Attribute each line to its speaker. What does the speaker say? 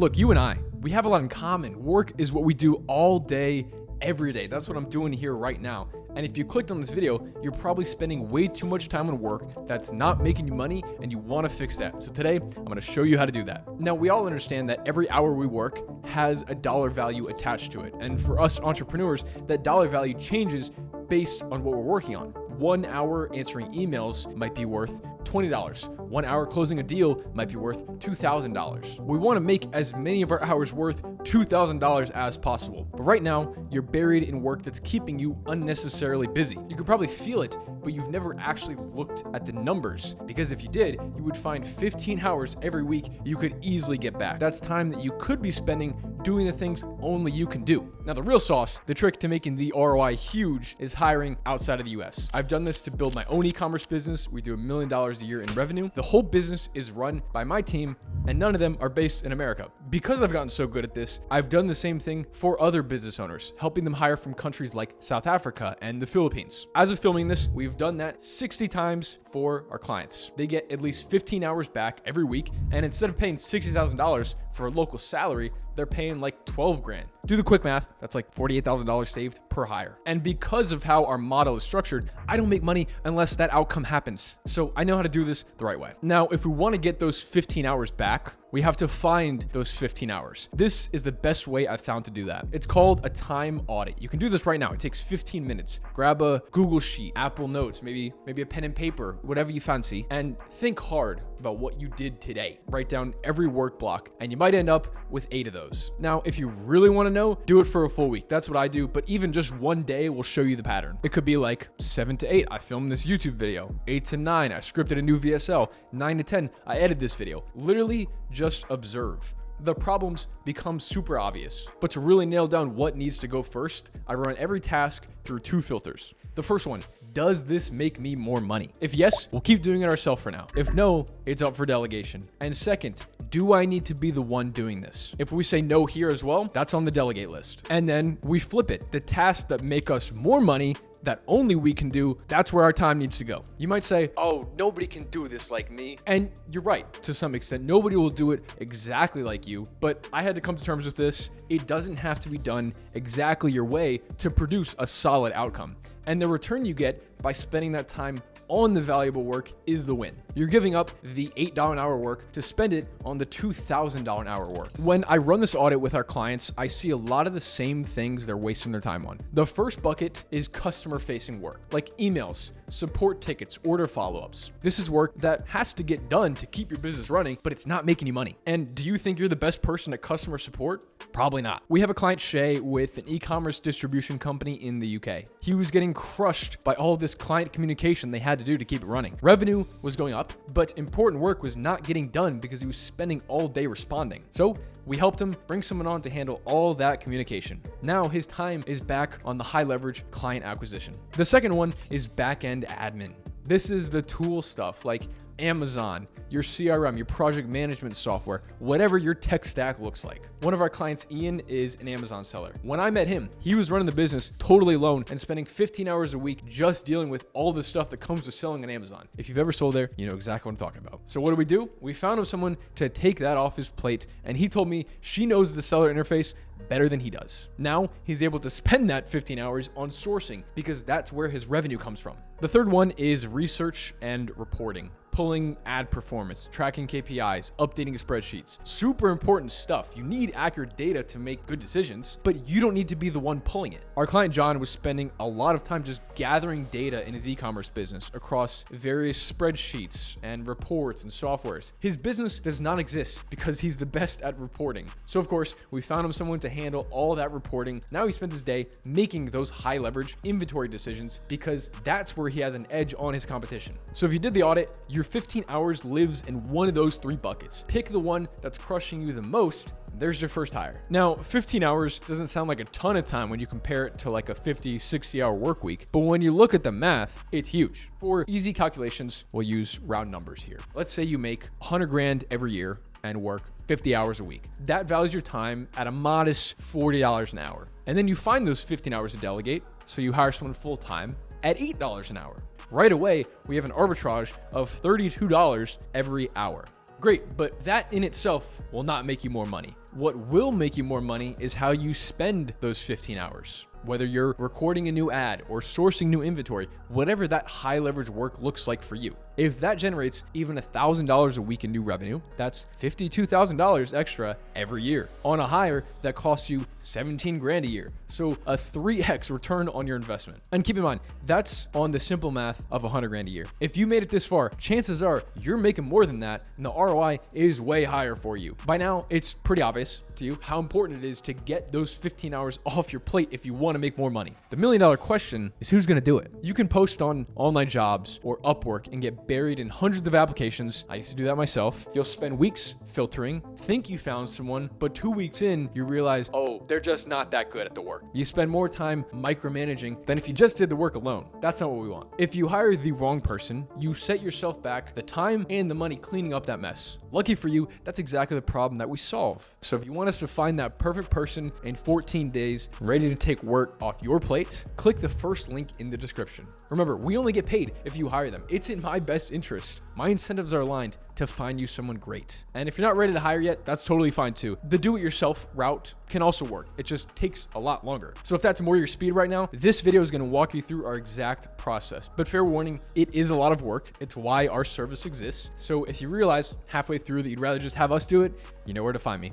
Speaker 1: Look, you and I, we have a lot in common. Work is what we do all day, every day. That's what I'm doing here right now. And if you clicked on this video, you're probably spending way too much time on work that's not making you money, and you want to fix that. So today, I'm going to show you how to do that. Now, we all understand that every hour we work has a dollar value attached to it. And for us entrepreneurs, that dollar value changes based on what we're working on. 1 hour answering emails might be worth $20. 1 hour closing a deal might be worth $2,000. We want to make as many of our hours worth $2,000 as possible. But right now, you're buried in work that's keeping you unnecessarily busy. You could probably feel it, but you've never actually looked at the numbers. Because if you did, you would find 15 hours every week you could easily get back. That's time that you could be spending doing the things only you can do. Now, the real sauce, the trick to making the ROI huge, is hiring outside of the US. I've done this to build my own e-commerce business. We do $1 million a year in revenue. The whole business is run by my team, and none of them are based in America. Because I've gotten so good at this, I've done the same thing for other business owners, helping them hire from countries like South Africa and the Philippines. As of filming this, we've done that 60 times for our clients. They get at least 15 hours back every week, and instead of paying $60,000 for a local salary, they're paying like 12 grand. Do the quick math, that's like $48,000 saved per hire. And because of how our model is structured, I don't make money unless that outcome happens. So I know how to do this the right way. Now, if we want to get those 15 hours back, we have to find those 15 hours. This is the best way I've found to do that. It's called a time audit. You can do this right now. It takes 15 minutes. Grab a Google Sheet, Apple Notes, maybe a pen and paper, whatever you fancy, and think hard about what you did today. Write down every work block, and you might end up with 8 of those. Now, if you really want to know, do it for a full week. That's what I do, but even just one day will show you the pattern. It could be like 7 to 8, I filmed this YouTube video. 8 to 9, I scripted a new VSL. 9 to 10, I edited this video. Literally just observe. The problems become super obvious. But to really nail down what needs to go first, I run every task through 2 filters. The first one, does this make me more money? If yes, we'll keep doing it ourselves for now. If no, it's up for delegation. And second, do I need to be the one doing this? If we say no here as well, that's on the delegate list. And then we flip it. The tasks that make us more money that only we can do, that's where our time needs to go. You might say, oh, nobody can do this like me. And you're right, to some extent. Nobody will do it exactly like you, but I had to come to terms with this. It doesn't have to be done exactly your way to produce a solid outcome. And the return you get by spending that time on the valuable work is the win. You're giving up the $8 an hour work to spend it on the $2,000 an hour work. When I run this audit with our clients, I see a lot of the same things they're wasting their time on. The first bucket is customer-facing work, like emails, support tickets, order follow-ups. This is work that has to get done to keep your business running, but it's not making you money. And do you think you're the best person at customer support? Probably not. We have a client, Shay, with an e-commerce distribution company in the UK. He was getting crushed by all this client communication they had to do to keep it running. Revenue was going up, but important work was not getting done because he was spending all day responding. So we helped him bring someone on to handle all that communication. Now his time is back on the high leverage client acquisition. The second one is back-end admin. This is the tool stuff like Amazon, your CRM, your project management software, whatever your tech stack looks like. One of our clients, Ian, is an Amazon seller. When I met him, he was running the business totally alone and spending 15 hours a week just dealing with all the stuff that comes with selling on Amazon. If you've ever sold there, you know exactly what I'm talking about. So what do? We found him someone to take that off his plate, and he told me she knows the seller interface better than he does. Now he's able to spend that 15 hours on sourcing because that's where his revenue comes from. The third one is research and reporting. Pulling ad performance, tracking KPIs, updating spreadsheets. Super important stuff. You need accurate data to make good decisions, but you don't need to be the one pulling it. Our client John was spending a lot of time just gathering data in his e-commerce business across various spreadsheets and reports and softwares. His business does not exist because he's the best at reporting. So of course, we found him someone to handle all that reporting. Now he spends his day making those high leverage inventory decisions because that's where he has an edge on his competition. So if you did the audit, your 15 hours lives in one of those 3 buckets. Pick the one that's crushing you the most. There's your first hire. Now, 15 hours doesn't sound like a ton of time when you compare it to like a 50, 60 hour work week. But when you look at the math, it's huge. For easy calculations, we'll use round numbers here. Let's say you make 100 grand every year and work 50 hours a week. That values your time at a modest $40 an hour. And then you find those 15 hours to delegate. So you hire someone full time at $8 an hour. Right away, we have an arbitrage of $32 every hour. Great, but that in itself will not make you more money. What will make you more money is how you spend those 15 hours. Whether you're recording a new ad or sourcing new inventory, whatever that high leverage work looks like for you. If that generates even $1,000 a week in new revenue, that's $52,000 extra every year on a hire that costs you 17 grand a year. So a 3x return on your investment. And keep in mind, that's on the simple math of 100 grand a year. If you made it this far, chances are you're making more than that and the ROI is way higher for you. By now, it's pretty obvious to you how important it is to get those 15 hours off your plate if you want to make more money. The $1 million question is who's going to do it? You can post on Online Jobs or Upwork and get buried in hundreds of applications. I used to do that myself. You'll spend weeks filtering, think you found someone, but 2 weeks in, you realize, oh, they're just not that good at the work. You spend more time micromanaging than if you just did the work alone. That's not what we want. If you hire the wrong person, you set yourself back the time and the money cleaning up that mess. Lucky for you, that's exactly the problem that we solve. So if you want us to find that perfect person in 14 days, ready to take work off your plate, click the first link in the description. Remember, we only get paid if you hire them. It's in my best interest. My incentives are aligned to find you someone great. And if you're not ready to hire yet, that's totally fine too. The do-it-yourself route can also work. It just takes a lot longer. So if that's more your speed right now, this video is going to walk you through our exact process. But fair warning, it is a lot of work. It's why our service exists. So if you realize halfway through that you'd rather just have us do it, you know where to find me.